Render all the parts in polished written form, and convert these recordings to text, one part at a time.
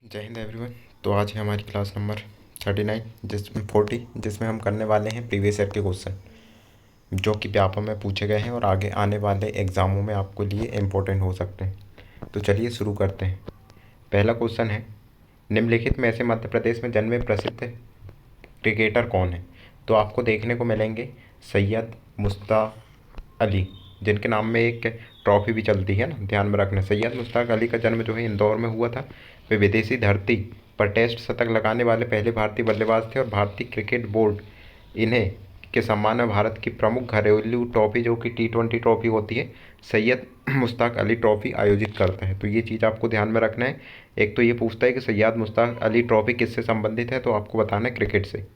जय हिंद एवरीवन। तो आज है हमारी क्लास नंबर 39 जिसमें हम करने वाले हैं प्रीवियस ईयर के क्वेश्चन जो कि व्यापम में पूछे गए हैं और आगे आने वाले एग्ज़ामों में आपको लिए इम्पोर्टेंट हो सकते हैं। तो चलिए शुरू करते हैं। पहला क्वेश्चन है, निम्नलिखित में से मध्य प्रदेश में जन्मे प्रसिद्ध क्रिकेटर कौन है? तो आपको देखने को मिलेंगे सैयद मुश्ताक अली, जिनके नाम में एक ट्रॉफी भी चलती है ना, ध्यान में रखना। सैयद मुश्ताक अली का जन्म जो है इंदौर में हुआ था। वे विदेशी धरती पर टेस्ट शतक लगाने वाले पहले भारतीय बल्लेबाज थे और भारतीय क्रिकेट बोर्ड इन्हें के सम्मान में भारत की प्रमुख घरेलू ट्रॉफी जो कि T20 ट्रॉफी होती है, सैयद मुश्ताक अली ट्रॉफी आयोजित करता है। तो ये चीज़ आपको ध्यान में रखना है। एक तो ये पूछता है कि सैयद मुश्ताक अली ट्रॉफी किससे संबंधित है, तो आपको बताना है क्रिकेट से।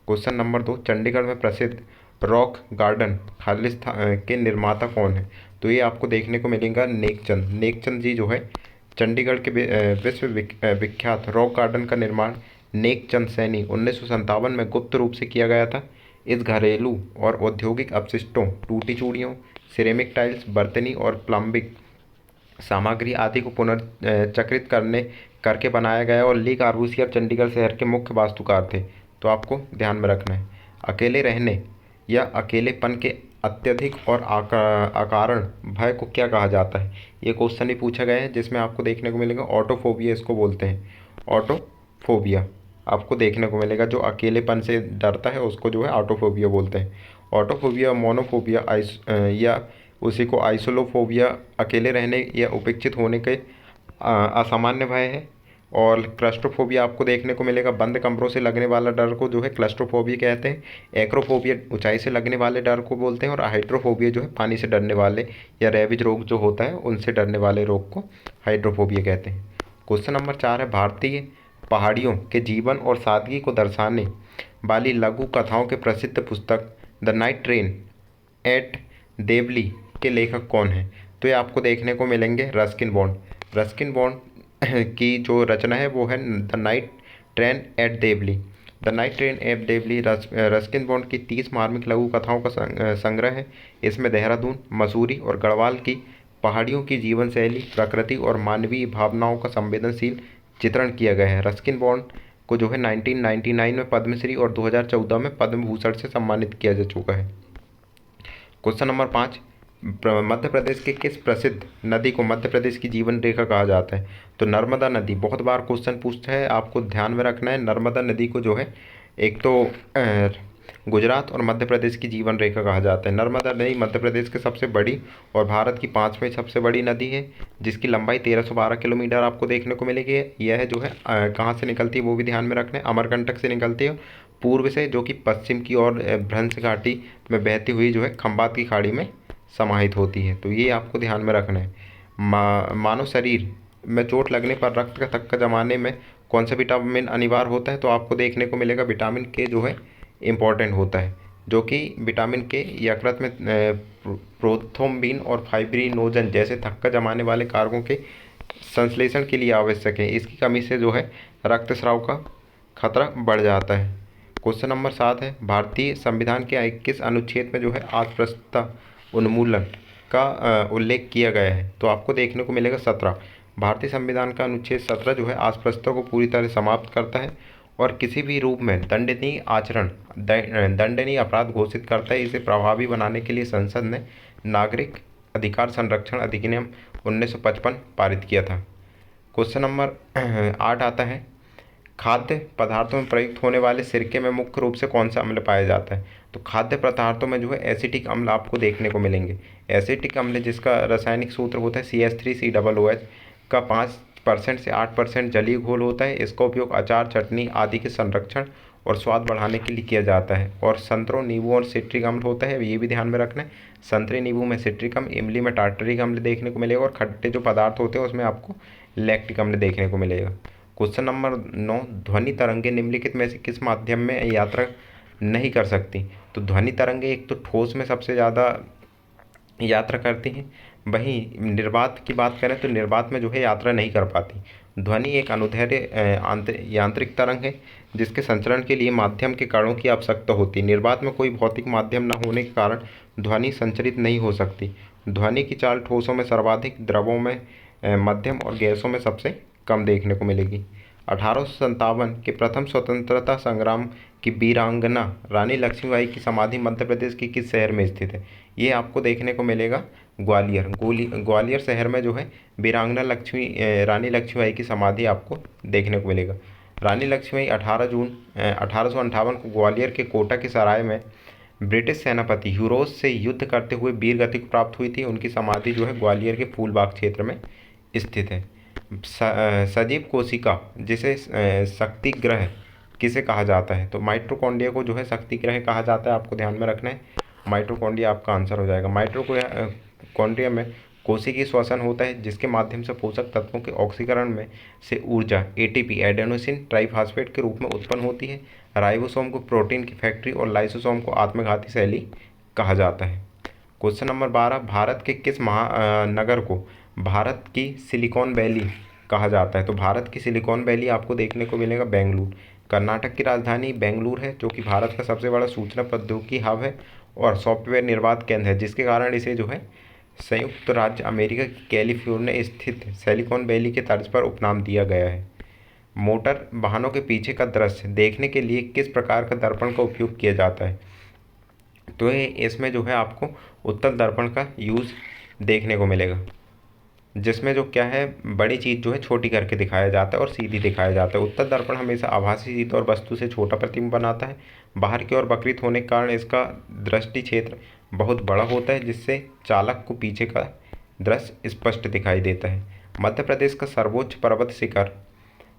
क्वेश्चन नंबर 2, चंडीगढ़ में प्रसिद्ध रॉक गार्डन खालिस्तान के निर्माता कौन है? तो ये आपको देखने को मिलेगा नेकचंद जी जो है चंडीगढ़ के विश्व विख्यात रॉक गार्डन का निर्माण नेकचंद सैनी 1957 में गुप्त रूप से किया गया था। इस घरेलू और औद्योगिक अपशिष्टों, टूटी चूड़ियों, सिरेमिक टाइल्स, बर्तनी और प्लम्बिंग सामग्री आदि को पुनर्चक्रित करके बनाया गया और ली कार्बूसियर चंडीगढ़ शहर के मुख्य वास्तुकार थे। तो आपको ध्यान में रखना है। अकेले रहने या अकेलेपन के अत्यधिक और अकारण भय को क्या कहा जाता है? ये क्वेश्चन ही पूछा गया है, जिसमें आपको देखने को मिलेगा ऑटोफोबिया इसको बोलते हैं। ऑटोफोबिया आपको देखने को मिलेगा, जो अकेलेपन से डरता है उसको जो है ऑटोफोबिया बोलते हैं। ऑटोफोबिया, मोनोफोबिया या उसी को आइसोलोफोबिया अकेले रहने या उपेक्षित होने के असामान्य भय है। और क्लस्ट्रोफोबिया आपको देखने को मिलेगा, बंद कमरों से लगने वाला डर को जो है क्लस्ट्रोफोबिया कहते हैं। एक्रोफोबिया ऊंचाई से लगने वाले डर को बोलते हैं। और हाइड्रोफोबिया जो है पानी से डरने वाले या रेबीज रोग जो होता है उनसे डरने वाले रोग को हाइड्रोफोबिया कहते हैं। क्वेश्चन नंबर 4 है, भारतीय पहाड़ियों के जीवन और सादगी को दर्शाने वाली लघु कथाओं के प्रसिद्ध पुस्तक the night train at Deoli के लेखक कौन हैं? तो ये आपको देखने को मिलेंगे रस्किन बॉन्ड। रस्किन बॉन्ड की जो रचना है वो है the night train at Deoli. The night train at Deoli Ruskin Bond की 30 मार्मिक लघु कथाओं का संग्रह है। इसमें देहरादून, मसूरी और गढ़वाल की पहाड़ियों की जीवन शैली, प्रकृति और मानवीय भावनाओं का संवेदनशील चित्रण किया गया है। रस्किन बॉन्ड को जो है 1999 में पद्मश्री और 2014 में पद्म भूषण से सम्मानित किया जा चुका है। क्वेश्चन नंबर 5, मध्य प्रदेश के किस प्रसिद्ध नदी को मध्य प्रदेश की जीवन रेखा कहा जाता है? तो नर्मदा नदी। बहुत बार क्वेश्चन पूछता है, आपको ध्यान में रखना है। नर्मदा नदी को जो है एक तो गुजरात और मध्य प्रदेश की जीवन रेखा कहा जाता है। नर्मदा नदी मध्य प्रदेश की सबसे बड़ी और भारत की 5वीं सबसे बड़ी नदी है, जिसकी लंबाई 1312 किलोमीटर आपको देखने को मिलेगी। यह जो है कहाँ से निकलती है वो भी ध्यान में रखना है। अमरकंटक से निकलती है पूर्व से, जो कि पश्चिम की ओर भ्रंश घाटी में बहती हुई जो है खंबात की खाड़ी में समाहित होती है। तो ये आपको ध्यान में रखना है। मानव शरीर में चोट लगने पर रक्त का थक्का जमाने में कौन सा विटामिन अनिवार्य होता है? तो आपको देखने को मिलेगा विटामिन के जो है इम्पॉर्टेंट होता है, जो कि विटामिन के यकृत में प्रोथ्रोम्बिन और फाइब्रिनोजन जैसे थक्का जमाने वाले कारकों के संश्लेषण के लिए आवश्यक है। इसकी कमी से जो है रक्तस्राव का खतरा बढ़ जाता है। क्वेश्चन नंबर 7 है, भारतीय संविधान के किस अनुच्छेद में जो है अस्पृश्यता उन्मूलन का उल्लेख किया गया है? तो आपको देखने को मिलेगा 17। भारतीय संविधान का अनुच्छेद 17 जो है अस्पृश्यता को पूरी तरह समाप्त करता है और किसी भी रूप में दंडनीय अपराध घोषित करता है। इसे प्रभावी बनाने के लिए संसद ने नागरिक अधिकार संरक्षण अधिनियम 1955 पारित किया था। क्वेश्चन नंबर 8 आता है, खाद्य पदार्थों में प्रयुक्त होने वाले सिरके में मुख्य रूप से कौन सा अम्ल पाया जाता है? तो खाद्य पदार्थों में जो है एसिटिक अम्ल आपको देखने को मिलेंगे। एसिटिक अम्ल जिसका रासायनिक सूत्र होता है CH3COOH का 5% से 8% जलीय घोल होता है। इसका उपयोग अचार, चटनी आदि के संरक्षण और स्वाद बढ़ाने के लिए किया जाता है। और संतरों, नींबू और सिट्रिक अम्ल होता है, ये भी ध्यान में रखना है। संतरे नींबू में सिट्रिक अम्ल, इमली में टार्टरिक अम्ल देखने को मिलेगा और खट्टे जो पदार्थ होते हैं उसमें आपको लैक्टिक अम्ल देखने को मिलेगा। क्वेश्चन नंबर 9, ध्वनि तरंगे निम्नलिखित में से किस माध्यम में यात्रा नहीं कर सकती? तो ध्वनि तरंगे एक तो ठोस में सबसे ज़्यादा यात्रा करती हैं, वहीं निर्वात की बात करें तो निर्वात में जो है यात्रा नहीं कर पाती। ध्वनि एक अनुदैर्ध्य यांत्रिक तरंग है जिसके संचरण के लिए माध्यम के कणों की आवश्यकता होती है। निर्वात में कोई भौतिक माध्यम न होने के कारण ध्वनि संचरित नहीं हो सकती। ध्वनि की चाल ठोसों में सर्वाधिक, द्रवों में मध्यम और गैसों में सबसे कम देखने को मिलेगी। 1857 के प्रथम स्वतंत्रता संग्राम की वीरांगना रानी लक्ष्मीबाई की समाधि मध्य प्रदेश के किस शहर में स्थित है? ये आपको देखने को मिलेगा ग्वालियर। ग्वालियर शहर में जो है वीरांगना रानी लक्ष्मीबाई की समाधि आपको देखने को मिलेगा। रानी लक्ष्मीबाई 18 जून 1858 को ग्वालियर के कोटा की सराय में ब्रिटिश सेनापति ह्यूरोज से युद्ध करते हुए वीर गति को प्राप्त हुई थी। उनकी समाधि जो है ग्वालियर के फूलबाग क्षेत्र में स्थित है। सजीव कोशिका जिसे शक्ति ग्रह किसे कहा जाता है? तो माइटोकॉन्ड्रिया को जो है शक्ति ग्रह कहा जाता है, आपको ध्यान में रखना है। माइटोकॉन्ड्रिया आपका आंसर हो जाएगा। माइटोकॉन्ड्रिया में कोशिकीय श्वसन होता है जिसके माध्यम से पोषक तत्वों के ऑक्सीकरण में से ऊर्जा एटीपी एडेनोसिन ट्राइफॉस्फेट के रूप में उत्पन्न होती है। राइबोसोम को प्रोटीन की फैक्ट्री और लाइसोसोम को आत्मघाती शैली कहा जाता है। क्वेश्चन नंबर 12, भारत के किस महानगर को भारत की सिलिकॉन वैली कहा जाता है? तो भारत की सिलिकॉन वैली आपको देखने को मिलेगा बेंगलुरु। कर्नाटक की राजधानी बेंगलुरु है जो कि भारत का सबसे बड़ा सूचना प्रौद्योगिकी हब है और सॉफ्टवेयर निर्बाध केंद्र है, जिसके कारण इसे जो है संयुक्त राज्य अमेरिका की कैलिफोर्निया स्थित सिलिकॉन वैली के तर्ज पर उपनाम दिया गया है। मोटर वाहनों के पीछे का दृश्य देखने के लिए किस प्रकार का दर्पण का उपयोग किया जाता है? तो इसमें जो है आपको उत्तल दर्पण का यूज़ देखने को मिलेगा, जिसमें जो क्या है बड़ी चीज़ जो है छोटी करके दिखाया जाता है और सीधी दिखाया जाता है। उत्तल दर्पण हमेशा आभासी चीज़ और वस्तु से छोटा प्रतिबिंब बनाता है। बाहर की ओर वक्रित होने के कारण इसका दृष्टि क्षेत्र बहुत बड़ा होता है, जिससे चालक को पीछे का दृश्य स्पष्ट दिखाई देता है। मध्य प्रदेश का सर्वोच्च पर्वत शिखर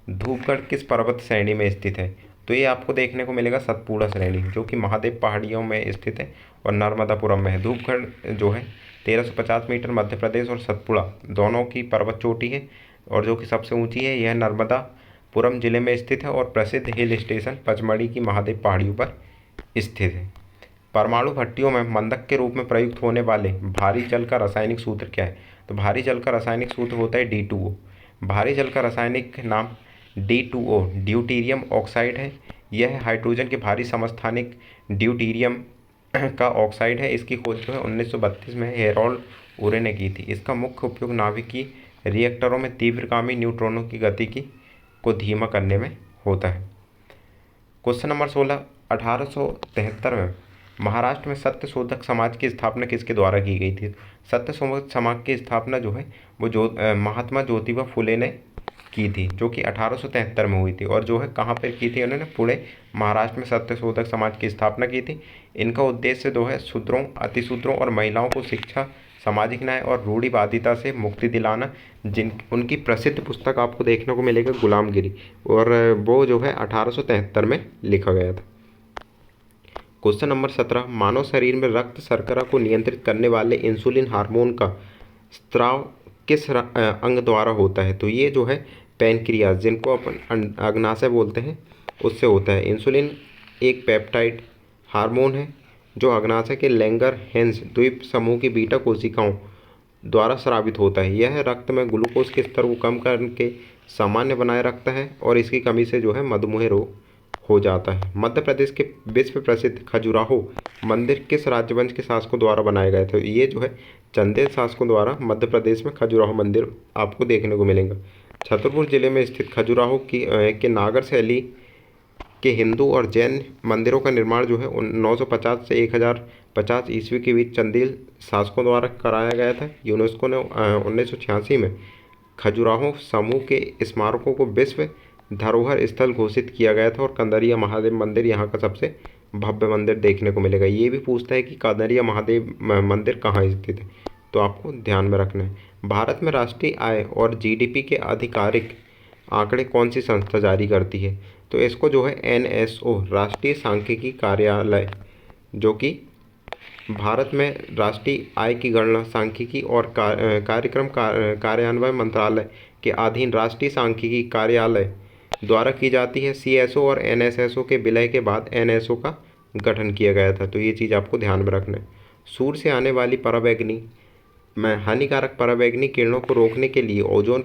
धूपगढ़ किस पर्वत श्रेणी में स्थित है? तो ये आपको देखने को मिलेगा सतपुड़ा श्रेणी, जो कि महादेव पहाड़ियों में स्थित है और नर्मदापुरम में है। धूपगढ़ जो है 1350 मीटर मध्य प्रदेश और सतपुड़ा दोनों की पर्वत चोटी है और जो कि सबसे ऊंची है यह नर्मदापुरम जिले में स्थित है और प्रसिद्ध हिल स्टेशन पचमढ़ी की महादेव पहाड़ियों पर स्थित है। परमाणु भट्टियों में मंदक के रूप में प्रयुक्त होने वाले भारी जल का रासायनिक सूत्र क्या है? तो भारी जल का रासायनिक सूत्र होता है D2O। भारी जल का रासायनिक नाम D2O ड्यूटीरियम ऑक्साइड है। यह हाइड्रोजन के भारी समस्थानिक ड्यूटीरियम का ऑक्साइड है। इसकी खोज जो है 1932 में हेरोल्ड उरे ने की थी। इसका मुख्य उपयोग नाभिकीय रिएक्टरों में तीव्रगामी न्यूट्रॉनों की गति को धीमा करने में होता है। क्वेश्चन नंबर 16, 1873 में महाराष्ट्र में सत्य शोधक समाज की स्थापना किसके द्वारा की गई थी? सत्य शोधक समाज की स्थापना जो है वो महात्मा ज्योतिबा फुले ने की थी, जो कि 1873 में हुई थी। और जो है कहाँ पर की थी उन्होंने? पुणे महाराष्ट्र में सत्य शोधक समाज की स्थापना की थी। इनका उद्देश्य जो है शूद्रों, अतिशूद्रों और महिलाओं को शिक्षा, सामाजिक न्याय और रूढ़िवादिता से मुक्ति दिलाना। उनकी प्रसिद्ध पुस्तक आपको देखने को मिलेगा गुलामगिरी, और वो जो है 1873 में लिखा गया था। क्वेश्चन नंबर 17, मानव शरीर में रक्त शर्करा को नियंत्रित करने वाले इंसुलिन हार्मोन का स्त्राव किस अंग द्वारा होता है? तो ये जो है पैनक्रियाज, जिनको अपन अग्नाशय बोलते हैं, उससे होता है। इंसुलिन एक पेप्टाइड हार्मोन है जो अग्नाशय के लैंगर-हेंस द्वीप समूह की बीटा कोशिकाओं द्वारा स्रावित होता है। यह रक्त में ग्लूकोज के स्तर को कम करके सामान्य बनाए रखता है और इसकी कमी से जो है मधुमेह रोग हो जाता है। मध्य प्रदेश के विश्व प्रसिद्ध खजुराहो मंदिर किस राजवंश के शासकों द्वारा बनाए गए थे? ये जो है चंदेल शासकों द्वारा मध्य प्रदेश में खजुराहो मंदिर आपको देखने को मिलेगा। छतरपुर जिले में स्थित खजुराहो के नागर शैली के हिंदू और जैन मंदिरों का निर्माण जो है 950 से 1050 ईस्वी के बीच चंदेल शासकों द्वारा कराया गया था। यूनेस्को ने 1986 में खजुराहो समूह के स्मारकों को विश्व धरोहर स्थल घोषित किया गया था और कंदरिया महादेव मंदिर यहाँ का सबसे भव्य मंदिर देखने को मिलेगा। ये भी पूछता है कि कंदरिया महादेव मंदिर कहाँ स्थित है, तो आपको ध्यान में रखना है। भारत में राष्ट्रीय आय और जीडीपी के आधिकारिक आंकड़े कौन सी संस्था जारी करती है? तो इसको जो है NSO राष्ट्रीय सांख्यिकी कार्यालय, जो कि भारत में राष्ट्रीय आय की गणना सांख्यिकी और कार्यक्रम कार्यान्वयन मंत्रालय के अधीन राष्ट्रीय सांख्यिकी कार्यालय द्वारा की जाती है। CSO और NSSO के विलय के बाद NSO का गठन किया गया था, तो ये चीज़ आपको ध्यान में रखना है। सूर्य से आने वाली पराबैंगनी में हानिकारक पराबैंगनी किरणों को रोकने के लिए ओजोन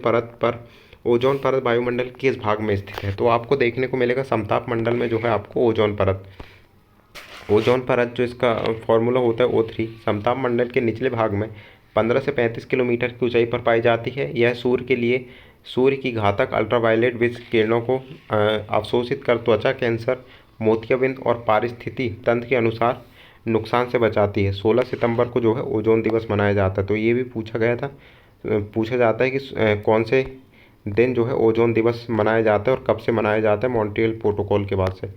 परत वायुमंडल के किस भाग में स्थित है? तो आपको देखने को मिलेगा समताप मंडल में जो है आपको ओजोन परत जो इसका फॉर्मूला होता है O3 समताप मंडल के निचले भाग में 15 से 35 किलोमीटर की ऊंचाई पर पाई जाती है। यह सूर्य के लिए सूर्य की घातक अल्ट्रावायलेट विश्व किरणों को अवशोषित कर त्वचा कैंसर, मोतियाबिंद और पारिस्थितिकी तंत्र के अनुसार नुकसान से बचाती है। 16 सितंबर को जो है ओजोन दिवस मनाया जाता है। तो ये भी पूछा गया था, पूछा जाता है कि कौन से दिन जो है ओजोन दिवस मनाया जाता है और कब से मनाया जाता है, मॉन्ट्रियल प्रोटोकॉल के बाद से।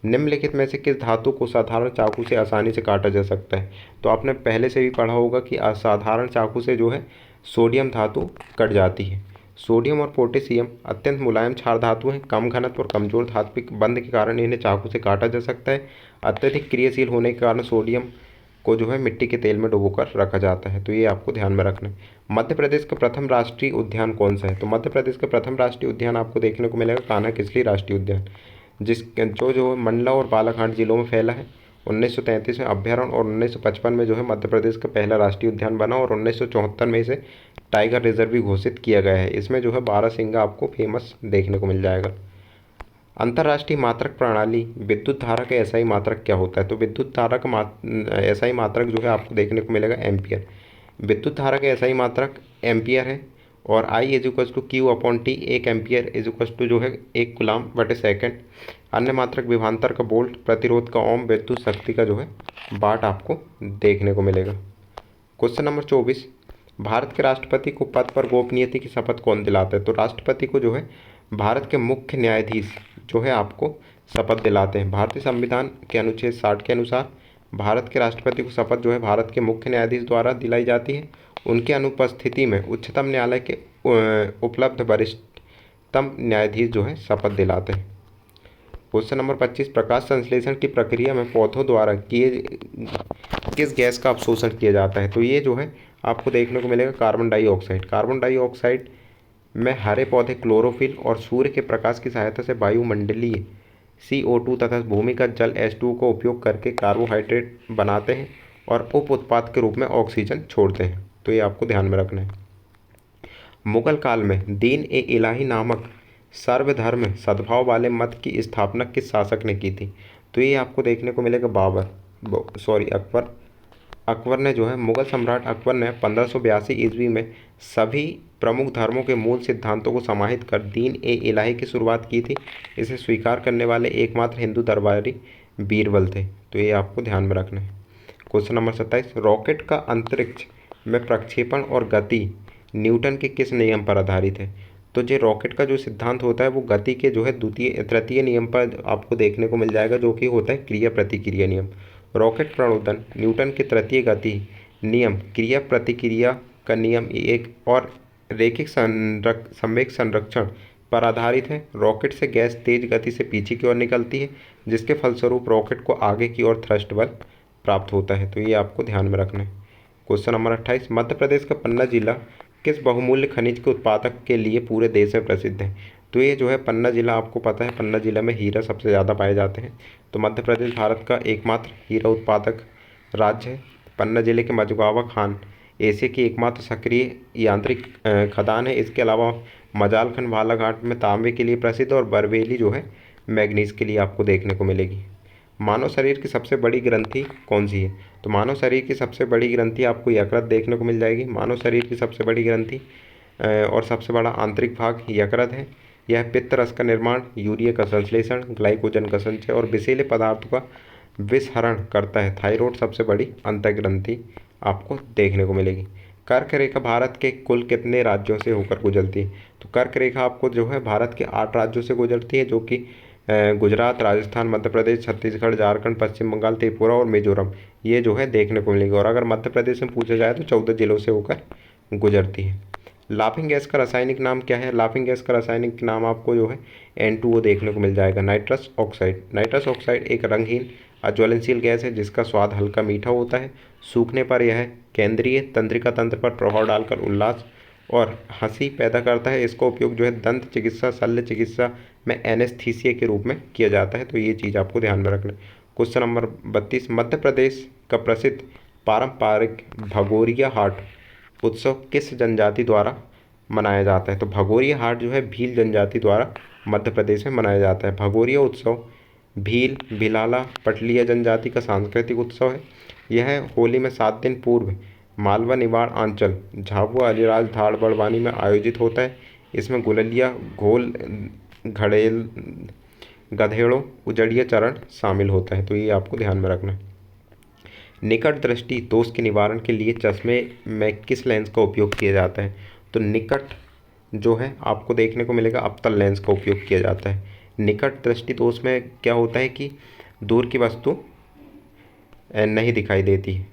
निम्नलिखित में से किस धातु को साधारण चाकू से आसानी से काटा जा सकता है? तो आपने पहले से भी पढ़ा होगा कि असाधारण चाकू से जो है सोडियम धातु कट जाती है। सोडियम और पोटेशियम अत्यंत मुलायम क्षार धातु हैं। कम घनत्व और कमजोर धात्विक बंध के कारण इन्हें चाकू से काटा जा सकता है। अत्यधिक क्रियाशील होने के कारण सोडियम को जो है मिट्टी के तेल में डुबोकर रखा जाता है। तो ये आपको ध्यान में रखना है। मध्य प्रदेश का प्रथम राष्ट्रीय उद्यान कौन सा है? तो मध्य प्रदेश का प्रथम राष्ट्रीय उद्यान आपको देखने को मिलेगा कान्हा किसली राष्ट्रीय उद्यान, जो मंडला और बालाघाट जिलों में फैला है। 1933 में अभ्यारण्य और 1955 में जो है मध्य प्रदेश का पहला राष्ट्रीय उद्यान बना और 1974 में इसे टाइगर रिजर्व भी घोषित किया गया है। इसमें जो है बारहसिंगा आपको फेमस देखने को मिल जाएगा। अंतर्राष्ट्रीय मात्रक प्रणाली विद्युत धारा का एसआई मात्रक क्या होता है? तो विद्युत धारा का एसआई मात्रक जो है आपको देखने को मिलेगा एम्पियर। विद्युत धारा का एसआई मात्रक एम्पियर है और I is to q upon t, 1 ampere is to जो है 1 कूलाम बटे सेकेंड। अन्य मात्रक विभवांतर का वोल्ट, प्रतिरोध का ओम, विद्युत शक्ति का जो है वाट आपको देखने को मिलेगा। क्वेश्चन नंबर 24, भारत के राष्ट्रपति को पद पर गोपनीयता की शपथ कौन दिलाता है? तो राष्ट्रपति को जो है भारत के मुख्य न्यायाधीश जो है आपको शपथ दिलाते हैं। भारतीय संविधान के अनुच्छेद 60 के अनुसार भारत के राष्ट्रपति को शपथ जो है भारत के मुख्य न्यायाधीश द्वारा दिलाई जाती है। उनके अनुपस्थिति में उच्चतम न्यायालय के उपलब्ध वरिष्ठतम न्यायाधीश जो है शपथ दिलाते हैं। क्वेश्चन नंबर 25, प्रकाश संश्लेषण की प्रक्रिया में पौधों द्वारा किस गैस का अवशोषण किया जाता है? तो ये जो है आपको देखने को मिलेगा कार्बन डाइऑक्साइड। कार्बन डाइऑक्साइड में हरे पौधे क्लोरोफिल और सूर्य के प्रकाश की सहायता से वायुमंडलीय CO2 तथा भूमिगत जल H2 का उपयोग करके कार्बोहाइड्रेट बनाते हैं और उप उत्पाद के रूप में ऑक्सीजन छोड़ते हैं। तो ये आपको ध्यान में रखना है। मुगल काल में दीन-ए-इलाही नामक सर्वधर्म सद्भाव वाले मत की स्थापना किस शासक ने की थी? तो ये आपको देखने को मिलेगा अकबर। अकबर ने जो है मुगल सम्राट अकबर ने 1582 ईस्वी में सभी प्रमुख धर्मों के मूल सिद्धांतों को समाहित कर दीन-ए-इलाही की शुरुआत की थी। इसे स्वीकार करने वाले एकमात्र हिंदू दरबारी बीरबल थे। तो ये आपको ध्यान में रखना है। क्वेश्चन नंबर 27, रॉकेट का अंतरिक्ष में प्रक्षेपण और गति न्यूटन के किस नियम पर आधारित है? तो जो रॉकेट का जो सिद्धांत होता है वो गति के जो है तृतीय नियम पर आपको देखने को मिल जाएगा, जो कि होता है क्रिया प्रतिक्रिया नियम। रॉकेट प्रणोदन न्यूटन के तृतीय गति नियम, क्रिया प्रतिक्रिया का नियम एक और रैखिक संवेग संरक्षण पर आधारित है। रॉकेट से गैस तेज गति से पीछे की ओर निकलती है, जिसके फलस्वरूप रॉकेट को आगे की ओर थ्रस्ट बल प्राप्त होता है। तो ये आपको ध्यान में रखना है। क्वेश्चन नंबर 28, मध्य प्रदेश का पन्ना जिला किस बहुमूल्य खनिज के उत्पादक के लिए पूरे देश में प्रसिद्ध है? तो ये जो है पन्ना जिला, आपको पता है पन्ना जिला में हीरा सबसे ज़्यादा पाए जाते हैं। तो मध्य प्रदेश भारत का एकमात्र हीरा उत्पादक राज्य है। पन्ना जिले के मझगावा खान एशिया की एकमात्र सक्रिय यांत्रिक खदान है। इसके अलावा मजालखंड बालाघाट में तांबे के लिए प्रसिद्ध और बरवेली जो है मैग्नीज के लिए आपको देखने को मिलेगी। मानव शरीर की सबसे बड़ी ग्रंथि कौन सी है? तो मानव शरीर की सबसे बड़ी ग्रंथि आपको यकृत देखने को मिल जाएगी। मानव शरीर की सबसे बड़ी ग्रंथि और सबसे बड़ा आंतरिक भाग यकृत है। यह पित्त रस का निर्माण, यूरिया का संश्लेषण, ग्लाइकोजन का संचय और विषैले पदार्थों का विसरण करता है। थायराइड सबसे बड़ी अंतःग्रंथि आपको देखने को मिलेगी। कर्क रेखा भारत के कुल कितने राज्यों से होकर गुजरती है? तो कर्क रेखा आपको जो है भारत के 8 राज्यों से गुजरती है, जो कि गुजरात, राजस्थान, मध्य प्रदेश, छत्तीसगढ़, झारखंड, पश्चिम बंगाल, त्रिपुरा और मिजोरम, ये जो है देखने को मिलेगी। और अगर मध्य प्रदेश में पूछा जाए तो 14 जिलों से होकर गुजरती है। लाफिंग गैस का रासायनिक नाम क्या है? लाफिंग गैस का रासायनिक नाम आपको जो है N2O देखने को मिल जाएगा, नाइट्रस ऑक्साइड। नाइट्रस ऑक्साइड एक रंगहीन अज्वलनशील गैस है जिसका स्वाद हल्का मीठा होता है। सूखने पर यह केंद्रीय तंत्रिका तंत्र पर प्रभाव डालकर उल्लास और हंसी पैदा करता है। इसका उपयोग जो है दंत चिकित्सा, शल्य चिकित्सा में एनेस्थीसिया के रूप में किया जाता है। तो ये चीज़ आपको ध्यान में रखना है। क्वेश्चन नंबर 32, मध्य प्रदेश का प्रसिद्ध पारंपरिक भगोरिया हाट उत्सव किस जनजाति द्वारा मनाया जाता है? तो भगोरिया हाट जो है भील जनजाति द्वारा मध्य प्रदेश में मनाया जाता है। भगोरिया उत्सव भील, भिलाला, पटलिया जनजाति का सांस्कृतिक उत्सव है। यह होली में 7 दिन पूर्व मालवा निवाड़ अंचल, झाबुआ, अलीराज, धार, बड़वानी में आयोजित होता है। इसमें गुललिया, घोल, घड़ेल, गधेड़ों, उजड़िया चरण शामिल होता है, तो ये आपको ध्यान में रखना है। निकट दृष्टि दोष के निवारण के लिए चश्मे में किस लेंस का उपयोग किया जाता है? तो निकट जो है आपको देखने को मिलेगा अवतल लेंस का उपयोग किया जाता है। निकट दृष्टि दोष में क्या होता है कि दूर की वस्तु नहीं दिखाई देती है।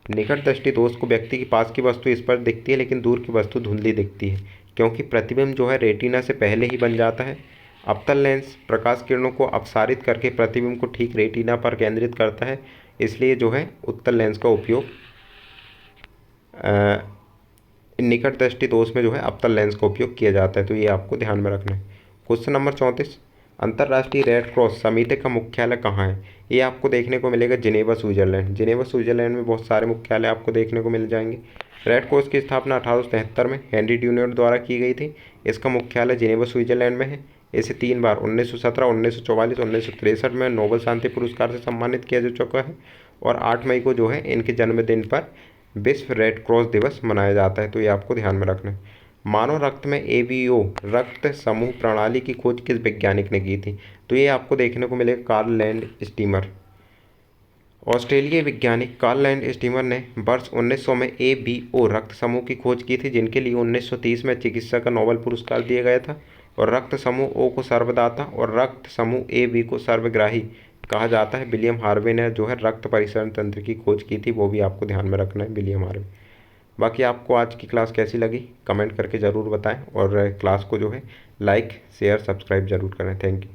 निकट दृष्टि दोष को व्यक्ति के पास की वस्तु स्पष्ट दिखती है लेकिन दूर की वस्तु धुंधली दिखती है, क्योंकि प्रतिबिंब जो है रेटिना से पहले ही बन जाता है। अवतल लेंस प्रकाश किरणों को अपसारित करके प्रतिबिंब को ठीक रेटिना पर केंद्रित करता है, इसलिए जो है उत्तल लेंस का उपयोग निकट दृष्टि दोष में जो है अवतल लेंस का उपयोग किया जाता है, तो ये आपको ध्यान में रखना है। क्वेश्चन नंबर 34, अंतर्राष्ट्रीय रेड क्रॉस समिति का मुख्यालय कहाँ है? ये आपको देखने को मिलेगा जिनेवा, स्विट्जरलैंड। जिनेवा स्विट्जरलैंड में बहुत सारे मुख्यालय आपको देखने को मिल जाएंगे। रेड क्रॉस की स्थापना 1873 में हेनरी ड्यूनेट द्वारा की गई थी। इसका मुख्यालय जिनेवा, स्विट्जरलैंड में है। इसे 3 बार 1917, 1944, 1963 में नोबेल शांति पुरस्कार से सम्मानित किया जा चुका है, और 8 मई को जो है इनके जन्मदिन पर विश्व रेड क्रॉस दिवस मनाया जाता है, तो ये आपको ध्यान में रखना है। मानव रक्त में एबीओ रक्त समूह प्रणाली की खोज किस वैज्ञानिक ने की थी? तो ये आपको देखने को मिलेगा कार्ल लैंड स्टीमर। ऑस्ट्रेलियाई वैज्ञानिक कार्ल लैंड स्टीमर ने वर्ष 1900 में एबीओ रक्त समूह की खोज की थी, जिनके लिए 1930 में चिकित्सा का नोबेल पुरस्कार दिया गया था। और रक्त समूह ओ को सर्वदाता और रक्त समूह ए बी को सर्वग्राही कहा जाता है। विलियम हार्वे ने जो है रक्त परिसरण तंत्र की खोज की थी, वो भी आपको ध्यान में रखना है, विलियम हार्वे। बाकी आपको आज की क्लास कैसी लगी कमेंट करके ज़रूर बताएं, और क्लास को जो है लाइक, शेयर, सब्सक्राइब जरूर करें। Thank you.